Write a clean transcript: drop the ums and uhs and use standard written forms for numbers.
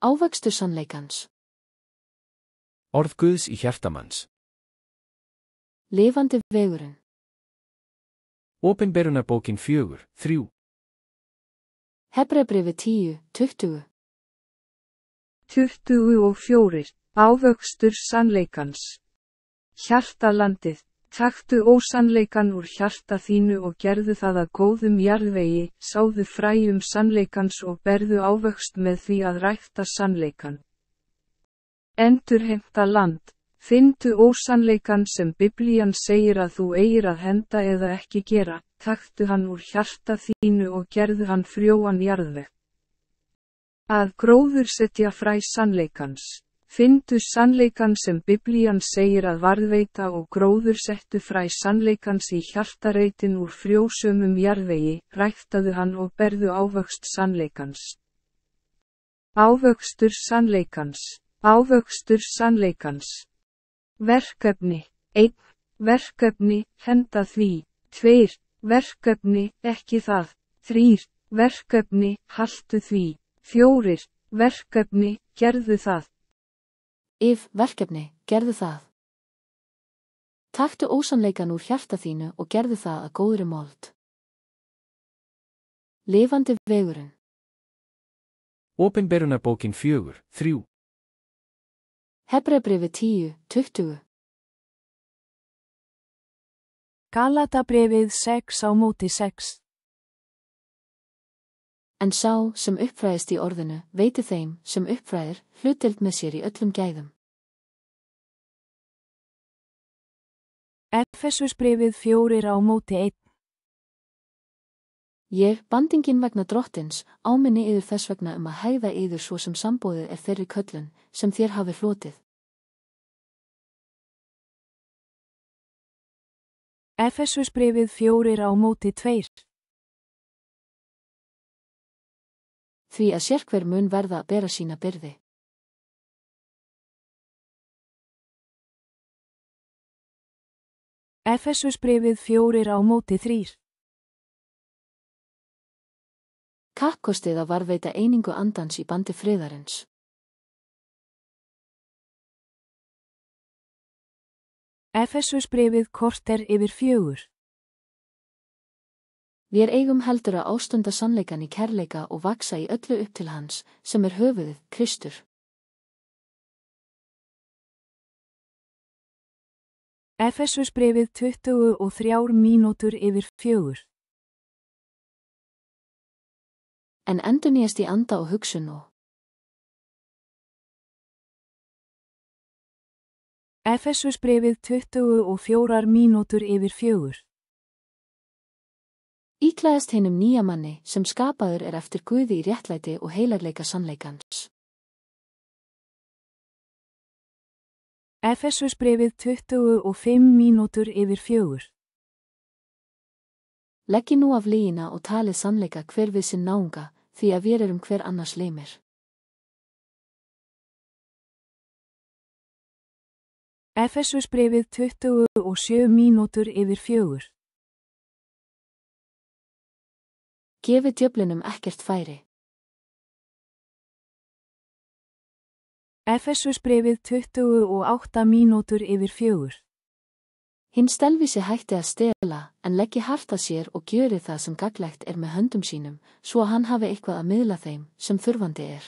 Ávöxtur sannleikans. Orð Guðs í hjartamanns. Lifandi vegurinn. Opinberunarbókin 4:3. Hebreabréfið 10:20. 24. Ávöxtur sannleikans. Hjartalandið, taktu ósannleikann úr hjarta þínu og gerðu það að góðum jarðvegi, sáðu fræjum sannleikans og berðu ávöxt með því að rækta sannleikann. Endurheimta land, finndu ósannleikann sem Biblían segir að þú eigir að henda eða ekki gera, taktu hann úr hjarta þínu og gerðu hann frjóan jarðveg. Að gróðursetja fræ sannleikans. Finndu sannleikann sem Biblían segir að varðveita og gróðursettu fræ sannleikans í hjartareitin úr frjósömum jarðvegi, ræktaðu hann og berðu ávöxt sannleikans. Ávöxtur sannleikans. Ávöxtur sannleikans. Verkefni. 1. Verkefni, henda því. 2. Verkefni, ekki það. 3. Verkefni, haltu því. 4. Verkefni, gerðu það. Verkefni, gerðu það. Taktu ósannleikann úr hjarta þínu og gerðu það að góðri mold. Lifandi vegurinn. Opinberunarbókin 4:3. Hebreabréfið 10:20. Galatabréfið 6:6. En sá sem uppfræðist í orðinu, veiti þeim sem uppfræðir, hlutdeild með sér í öllum gæðum. Efesusbréfið 4:1. Ég, bandingin vegna Drottins, áminni yður þess vegna að hegða yður svo sem sambóðið er þeirri köllun, sem þér hafi hlotið. Efesusbréfið 4:2. Því að sérhver mun verða að bera sína byrði. Efesusbréfið 4:3. Kappkostið að varðveita einingu andans í bandi friðarins. Efesusbréfið korter yfir 4. Vér eigum heldur að ástunda sannleikan í kærleika og vaksa í öllu upp til hans, sem er höfuðið, Kristur. Efesusbréfið 23 mínútur yfir 4. En endurnýjast í anda og hugsun og. Efesusbréfið 24 mínútur yfir 4. Íklæðast hinum nýja manni sem skapaður er eftir Guði í réttlæti og heilarleika sannleikans. Efesusbréfið 25 mínútur yfir 4. Leggi nú af lygina og talið sannleika hver við sinn náunga, því að vér erum hver annars leimir. Efesusbréfið 27 mínútur yfir 4. Gefið djöflinum ekkert færi. Efesusbréfið 28 mínútur yfir 4. Hinn stelvísi hætti að stela, en leggi hart að sér og gjöri það sem gagnlegt er með höndum sínum, svo að hann hafi eitthvað að miðla þeim, sem þurfandi er.